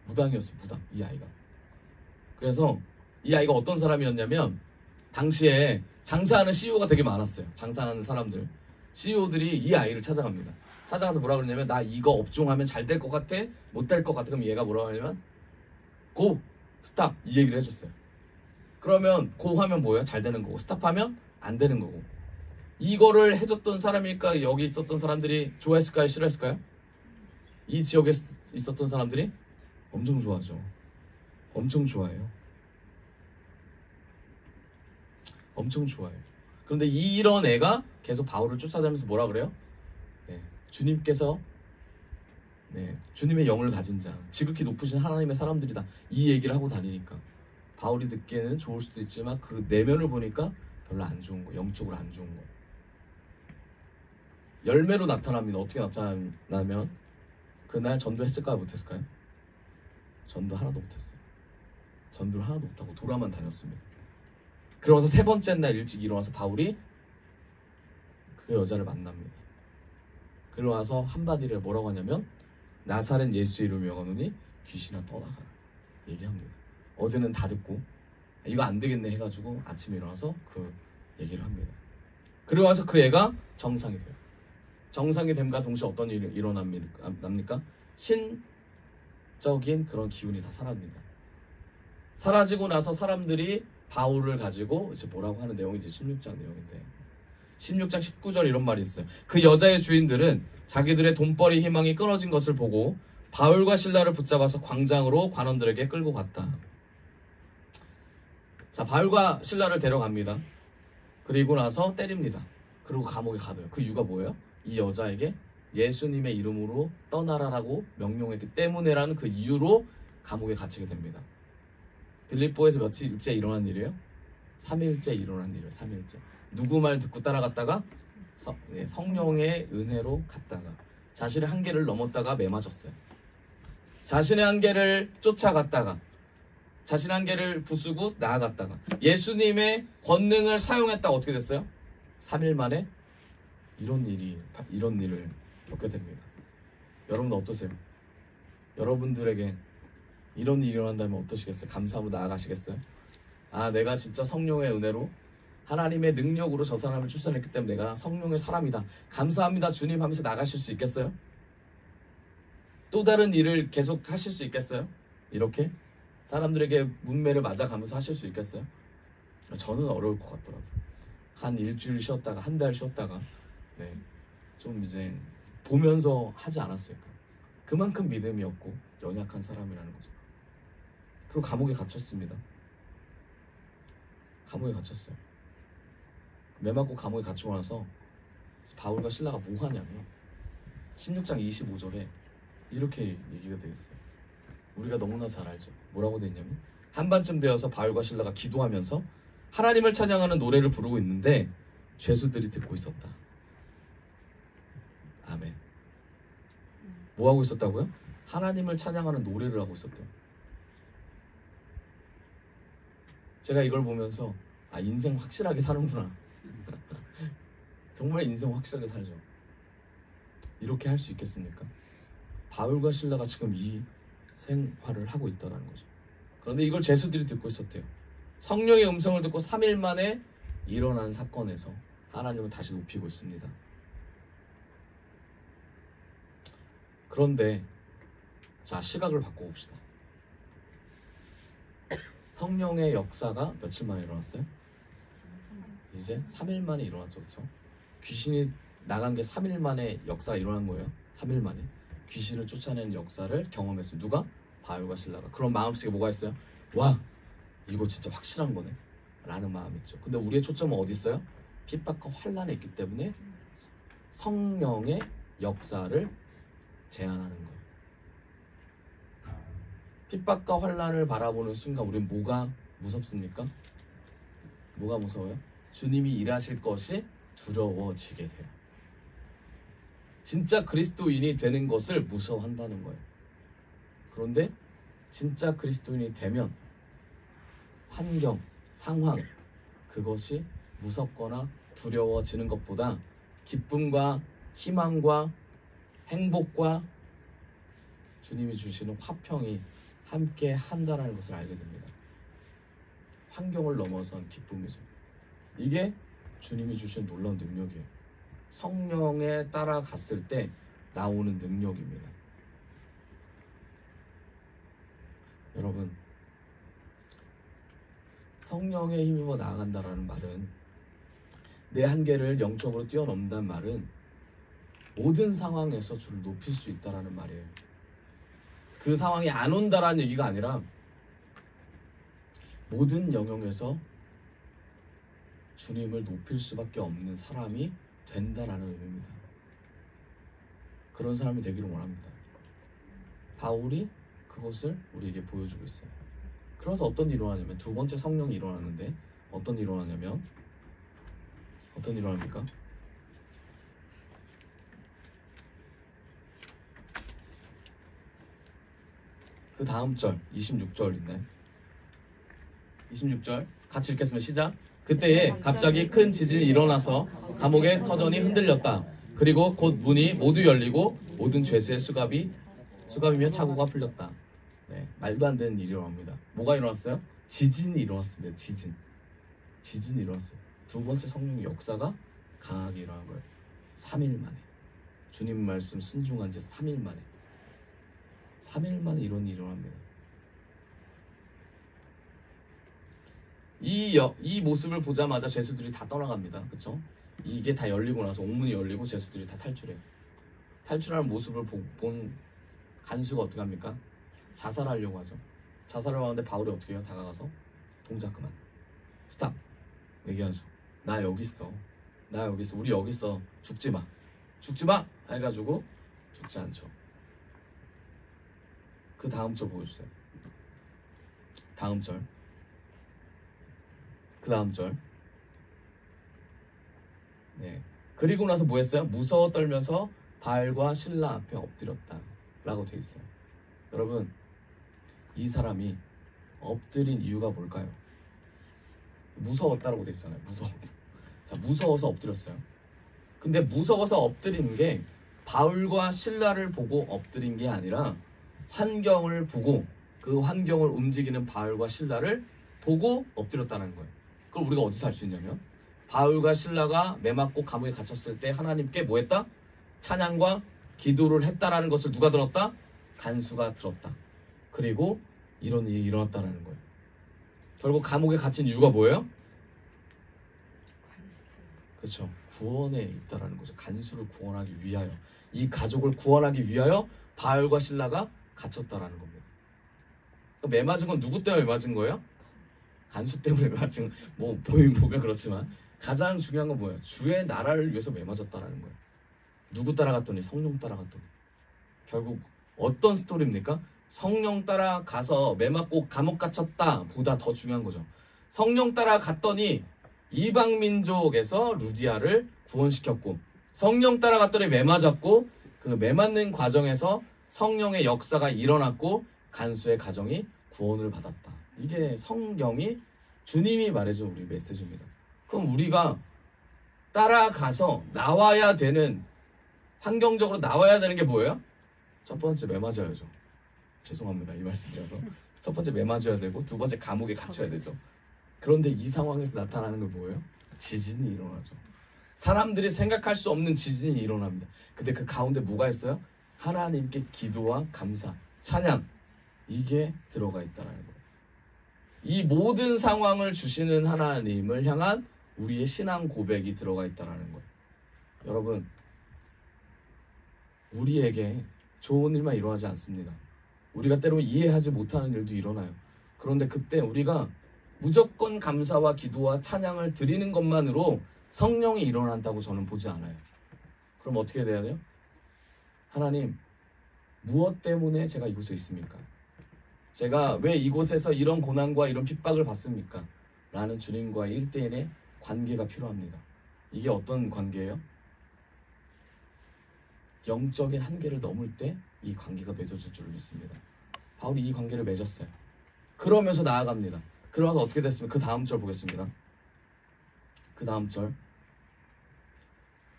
무당이었어요. 무당. 이 아이가. 그래서 이 아이가 어떤 사람이었냐면 당시에 장사하는 CEO가 되게 많았어요. 장사하는 사람들. CEO들이 이 아이를 찾아갑니다. 찾아가서 뭐라 그러냐면 나 이거 업종하면 잘 될 것 같아? 못 될 것 같아? 그럼 얘가 뭐라고 하냐면 고! 스탑! 이 얘기를 해줬어요. 그러면 고 하면 뭐예요? 잘 되는 거고 스탑하면 안 되는 거고. 이거를 해줬던 사람일까? 여기 있었던 사람들이 좋아했을까요? 싫어했을까요? 이 지역에 있었던 사람들이 엄청 좋아하죠. 엄청 좋아해요. 엄청 좋아해요. 그런데 이런 애가 계속 바울을 쫓아다니면서 뭐라 그래요? 주님께서 주님의 영을 가진 자, 지극히 높으신 하나님의 사람들이다. 이 얘기를 하고 다니니까 바울이 듣기에는 좋을 수도 있지만 그 내면을 보니까 별로 안 좋은 거, 영적으로 안 좋은 거. 열매로 나타납니다. 어떻게 나타나면 그날 전도했을까요? 못했을까요? 전도 하나도 못했어요. 전도를 하나도 못하고 돌아만 다녔습니다. 그러고서 세 번째 날 일찍 일어나서 바울이 그 여자를 만납니다. 그러고서 한마디를 뭐라고 하냐면 나사렛 예수의 이름을 명하노니 귀신아 떠나가라 얘기합니다. 어제는 다 듣고 이거 안 되겠네 해가지고 아침에 일어나서 그 얘기를 합니다. 그러고 나서 그 애가 정상이 돼요. 정상이 됨과 동시에 어떤 일이 일어납니까? 신적인 그런 기운이 다 사라집니다. 사라지고 나서 사람들이 바울을 가지고 이제 뭐라고 하는 내용이 이제 16장 내용인데 16장 19절 이런 말이 있어요. 그 여자의 주인들은 자기들의 돈벌이 희망이 끊어진 것을 보고 바울과 실라를 붙잡아서 광장으로 관원들에게 끌고 갔다. 자, 바울과 실라를 데려갑니다. 그리고 나서 때립니다. 그리고 감옥에 가둬요. 그 이유가 뭐예요? 이 여자에게 예수님의 이름으로 떠나라라고 명령했기 때문에라는 그 이유로 감옥에 갇히게 됩니다. 빌립보에서 며칠째 일어난 일이에요? 3일째 일어난 일이에요. 3일째. 누구 말 듣고 따라갔다가 성령의 은혜로 갔다가 자신의 한계를 넘었다가 매맞았어요. 자신의 한계를 쫓아갔다가 자신의 한계를 부수고 나아갔다가 예수님의 권능을 사용했다가 어떻게 됐어요? 3일 만에 이런 일을 겪게 됩니다. 여러분 어떠세요? 여러분들에게 이런 일이 일어난다면 어떠시겠어요? 감사하고 나아가시겠어요? 아, 내가 진짜 성령의 은혜로 하나님의 능력으로 저 사람을 출산했기 때문에 내가 성령의 사람이다. 감사합니다 주님 하면서 나가실 수 있겠어요? 또 다른 일을 계속 하실 수 있겠어요? 이렇게 사람들에게 문매를 맞아가면서 하실 수 있겠어요? 저는 어려울 것 같더라고요. 한 일주일 쉬었다가 한 달 쉬었다가 좀 이제 보면서 하지 않았을까. 그만큼 믿음이 없고 연약한 사람이라는 거죠. 그리고 감옥에 갇혔습니다. 감옥에 갇혔어요. 매맞고 감옥에 갇히고 나서 바울과 실라가 뭐 하냐면 16장 25절에 이렇게 얘기가 되어 있어요. 우리가 너무나 잘 알죠. 뭐라고 되어 있냐면 한반쯤 되어서 바울과 실라가 기도하면서 하나님을 찬양하는 노래를 부르고 있는데 죄수들이 듣고 있었다. 아멘. 뭐 하고 있었다고요? 하나님을 찬양하는 노래를 하고 있었대요. 제가 이걸 보면서 아, 인생 확실하게 사는구나. 정말 인생 확실하게 살죠. 이렇게 할 수 있겠습니까? 바울과 실라가 지금 이 생활을 하고 있다는 거죠. 그런데 이걸 죄수들이 듣고 있었대요. 성령의 음성을 듣고 3일 만에 일어난 사건에서 하나님을 다시 높이고 있습니다. 그런데 자, 시각을 바꿔봅시다. 성령의 역사가 며칠 만에 일어났어요? 이제 3일 만에 일어났죠. 그렇죠? 귀신이 나간 게 3일 만에 역사가 일어난 거예요. 3일 만에 귀신을 쫓아내는 역사를 경험했어요. 누가? 바울과 실라가. 그런 마음속에 뭐가 있어요? 와, 이거 진짜 확실한 거네 라는 마음이 있죠. 근데 우리의 초점은 어디 있어요? 핍박과 환난에 있기 때문에 성령의 역사를 제한하는 거예요. 핍박과 환난을 바라보는 순간 우리는 뭐가 무섭습니까? 뭐가 무서워요? 주님이 일하실 것이 두려워지게 돼요. 진짜 그리스도인이 되는 것을 무서워한다는 거예요. 그런데 진짜 그리스도인이 되면 환경, 상황, 그것이 무섭거나 두려워지는 것보다 기쁨과 희망과 행복과 주님이 주시는 화평이 함께 한다라는 것을 알게 됩니다. 환경을 넘어선 기쁨이죠. 이게 주님이 주신 놀라운 능력이에요. 성령에 따라갔을 때 나오는 능력입니다. 여러분, 성령에 힘입어 나아간다라는 말은, 내 한계를 영적으로 뛰어넘는다는 말은 모든 상황에서 주를 높일 수 있다라는 말이에요. 그 상황이 안 온다라는 얘기가 아니라 모든 영역에서 주님을 높일 수밖에 없는 사람이 된다라는 의미입니다. 그런 사람이 되기를 원합니다. 바울이 그것을 우리에게 보여주고 있어요. 그래서 어떤 일이 일어나냐면, 두 번째 성령이 일어나는데 어떤 일이 일어나냐면, 어떤 일이 일어납니까? 그 다음 절 26절 있나요? 26절 같이 읽겠습니다. 시작. 그때에 갑자기 큰 지진이 일어나서 감옥의 터전이 흔들렸다. 그리고 곧 문이 모두 열리고 모든 죄수의 수갑이며 차고가 풀렸다. 네, 말도 안 되는 일이 일어납니다. 뭐가 일어났어요? 지진이 일어났습니다. 지진이 일어났어요. 두 번째 성령의 역사가 강하게 일어난 거예요. 3일 만에. 주님 말씀 순종한 지 3일 만에. 3일 만에 이런 일이 일어납니다. 이 모습을 보자마자 죄수들이 다 떠나갑니다. 그렇죠? 이게 다 열리고 나서 옥문이 열리고 죄수들이 다 탈출해요. 탈출하는 모습을 본 간수가 어떻게 합니까? 자살하려고 하죠. 자살하려고 하는데 바울이 어떻게 해요? 다가가서 동작 그만. 스탑. 얘기하죠. 나 여기 있어. 우리 여기 있어. 죽지 마. 해가지고 죽지 않죠. 그 다음 절 보여주세요. 다음 절. 그 다음 절. 네. 그리고 나서 뭐 했어요? 무서워 떨면서 바알과 신라 앞에 엎드렸다 라고 되어 있어요. 여러분, 이 사람이 엎드린 이유가 뭘까요? 무서웠다라고 되어 있잖아요. 무서워서 엎드렸어요. 근데 무서워서 엎드린 게 바울과 신라를 보고 엎드린 게 아니라 환경을 보고, 그 환경을 움직이는 바울과 신라를 보고 엎드렸다는 거예요. 그걸 우리가 어디서 알 수 있냐면, 바울과 신라가 매 맞고 감옥에 갇혔을 때 하나님께 뭐 했다? 찬양과 기도를 했다라는 것을 누가 들었다? 간수가 들었다. 그리고 이런 일이 일어났다는 거예요. 결국 감옥에 갇힌 이유가 뭐예요? 그렇죠. 구원에 있다라는 거죠. 간수를 구원하기 위하여, 이 가족을 구원하기 위하여 바울과 신라가 갇혔다라는 겁니다. 매 맞은 건 누구 때문에 매 맞은 거예요? 간수 때문에 매 맞은, 뭐 보면 그렇지만 가장 중요한 건 뭐예요? 주의 나라를 위해서 매 맞았다라는 거예요. 누구 따라갔더니? 성령 따라갔더니. 결국 어떤 스토리입니까? 성령 따라가서 매 맞고 감옥 갇혔다 보다 더 중요한 거죠. 성령 따라갔더니 이방 민족에서 루디아를 구원시켰고, 성령 따라갔더니 매 맞았고, 그 매 맞는 과정에서 성령의 역사가 일어났고 간수의 가정이 구원을 받았다. 이게 성경이, 주님이 말해준 우리 메시지입니다. 그럼 우리가 따라가서 나와야 되는, 환경적으로 나와야 되는 게 뭐예요? 첫 번째 매 맞아야죠. 죄송합니다, 이 말씀 드려서. 첫 번째 매 맞아야 되고, 두 번째 감옥에 갇혀야 되죠. 그런데 이 상황에서 나타나는 게 뭐예요? 지진이 일어나죠. 사람들이 생각할 수 없는 지진이 일어납니다. 근데 그 가운데 뭐가 있어요? 하나님께 기도와 감사, 찬양, 이게 들어가 있다는 거예요. 이 모든 상황을 주시는 하나님을 향한 우리의 신앙 고백이 들어가 있다는 거예요. 여러분, 우리에게 좋은 일만 일어나지 않습니다. 우리가 때로는 이해하지 못하는 일도 일어나요. 그런데 그때 우리가 무조건 감사와 기도와 찬양을 드리는 것만으로 성령이 일어난다고 저는 보지 않아요. 그럼 어떻게 돼야 돼요? 하나님, 무엇 때문에 제가 이곳에 있습니까? 제가 왜 이곳에서 이런 고난과 이런 핍박을 받습니까? 라는 주님과의 1대1의 관계가 필요합니다. 이게 어떤 관계예요? 영적인 한계를 넘을 때 이 관계가 맺어질 줄 믿습니다. 바울이 이 관계를 맺었어요. 그러면서 나아갑니다. 그러면서 어떻게 됐으면 그 다음 절 보겠습니다. 그 다음 절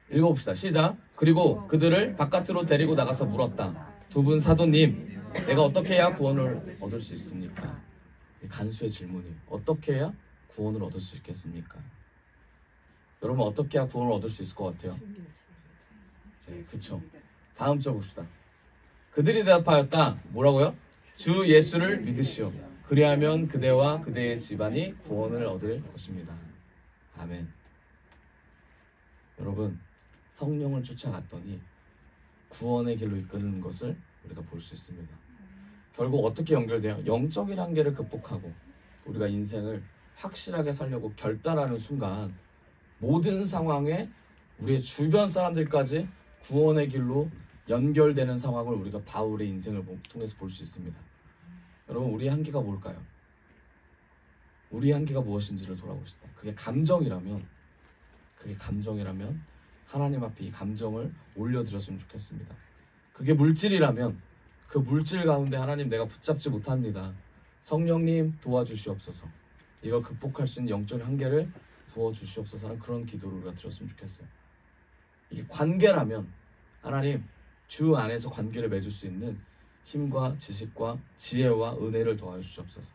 읽어봅시다. 시작. 그리고 그들을 바깥으로 데리고 나가서 물었다. 두 분 사도님, 내가 어떻게 해야 구원을 얻을 수 있습니까? 간수의 질문이 어떻게 해야 구원을 얻을 수 있겠습니까? 여러분 어떻게 해야 구원을 얻을 수 있을 것 같아요? 네, 그쵸. 다음 절 봅시다. 그들이 대답하였다. 뭐라고요? 주 예수를 믿으시오. 그리하면 그대와 그대의 집안이 구원을 얻을 것입니다. 아멘. 여러분 성령을 쫓아갔더니 구원의 길로 이끄는 것을 우리가 볼 수 있습니다. 결국 어떻게 연결돼요? 영적인 한계를 극복하고 우리가 인생을 확실하게 살려고 결단하는 순간 모든 상황에 우리의 주변 사람들까지 구원의 길로 연결되는 상황을 우리가 바울의 인생을 통해서 볼 수 있습니다. 여러분 우리의 한계가 뭘까요? 우리의 한계가 무엇인지를 돌아봅시다. 그게 감정이라면 하나님 앞에 이 감정을 올려드렸으면 좋겠습니다. 그게 물질이라면 그 물질 가운데 하나님 내가 붙잡지 못합니다. 성령님 도와주시옵소서. 이걸 극복할 수 있는 영적인 한계를 부어주시옵소서라는 그런 기도를 우리가 드렸으면 좋겠어요. 이게 관계라면 하나님 주 안에서 관계를 맺을 수 있는 힘과 지식과 지혜와 은혜를 더하여 주시옵소서.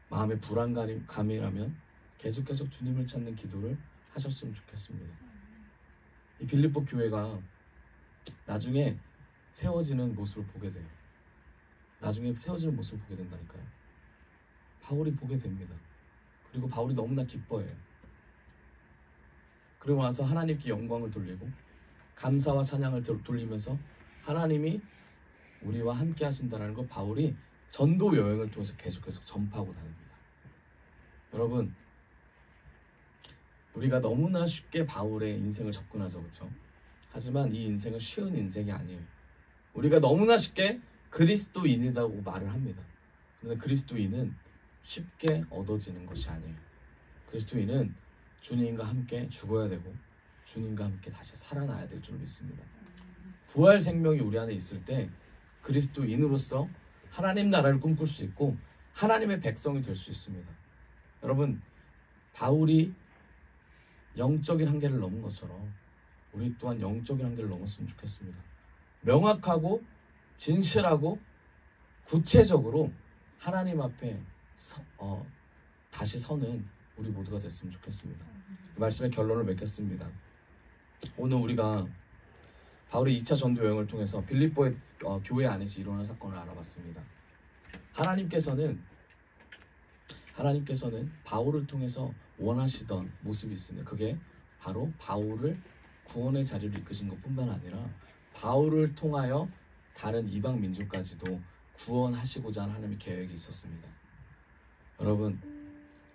마음의 불안감이라면 계속 주님을 찾는 기도를 하셨으면 좋겠습니다. 이 빌립보 교회가 나중에 세워지는 모습을 보게 돼요. 나중에 세워지는 모습을 보게 된다니까요. 바울이 보게 됩니다. 그리고 바울이 너무나 기뻐해요. 그리고 나서 하나님께 영광을 돌리고 감사와 찬양을 돌리면서 하나님이 우리와 함께 하신다는 걸 바울이 전도 여행을 통해서 계속 전파하고 다닙니다. 여러분 우리가 너무나 쉽게 바울의 인생을 접근하죠. 그렇죠? 하지만 이 인생은 쉬운 인생이 아니에요. 우리가 너무나 쉽게 그리스도인이라고 말을 합니다. 그런데 그리스도인은 쉽게 얻어지는 것이 아니에요. 그리스도인은 주님과 함께 죽어야 되고 주님과 함께 다시 살아나야 될 줄 믿습니다. 부활 생명이 우리 안에 있을 때 그리스도인으로서 하나님 나라를 꿈꿀 수 있고 하나님의 백성이 될 수 있습니다. 여러분 바울이 영적인 한계를 넘은 것처럼 우리 또한 영적인 한계를 넘었으면 좋겠습니다. 명확하고 진실하고 구체적으로 하나님 앞에 다시 서는 우리 모두가 됐으면 좋겠습니다. 그 말씀의 결론을 맺겠습니다. 오늘 우리가 바울의 2차 전도 여행을 통해서 빌립보의 교회 안에서 일어난 사건을 알아봤습니다. 하나님께서는 바울을 통해서 원하시던 모습이 있습니다. 그게 바로 바울을 구원의 자리로 이끄신 것뿐만 아니라 바울을 통하여 다른 이방 민족까지도 구원하시고자 하는 하나님의 계획이 있었습니다. 여러분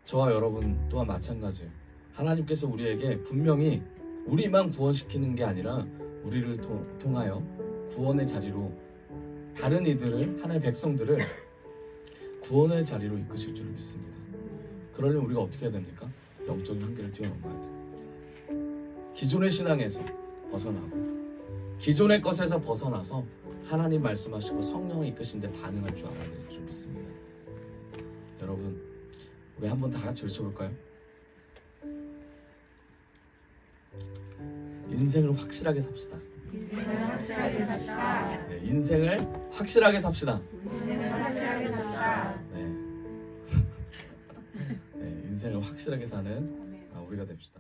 저와 여러분 또한 마찬가지예요. 하나님께서 우리에게 분명히 우리만 구원시키는 게 아니라 우리를 통하여 구원의 자리로 다른 이들을 하나님의 백성들을 구원의 자리로 이끄실 줄 믿습니다. 그러려면 우리가 어떻게 해야 됩니까? 영적인 한계를 뛰어넘어야 돼요. 기존의 신앙에서 벗어나고 기존의 것에서 벗어나서 하나님 말씀하시고 성령이 이끄신 데 반응할 줄 알아야 될 줄 믿습니다. 여러분 우리 한번 다 같이 외쳐볼까요? 인생을 확실하게 삽시다. 네, 인생을 확실하게 삽시다. 네, 인생을 확실하게 사는 우리가 됩시다.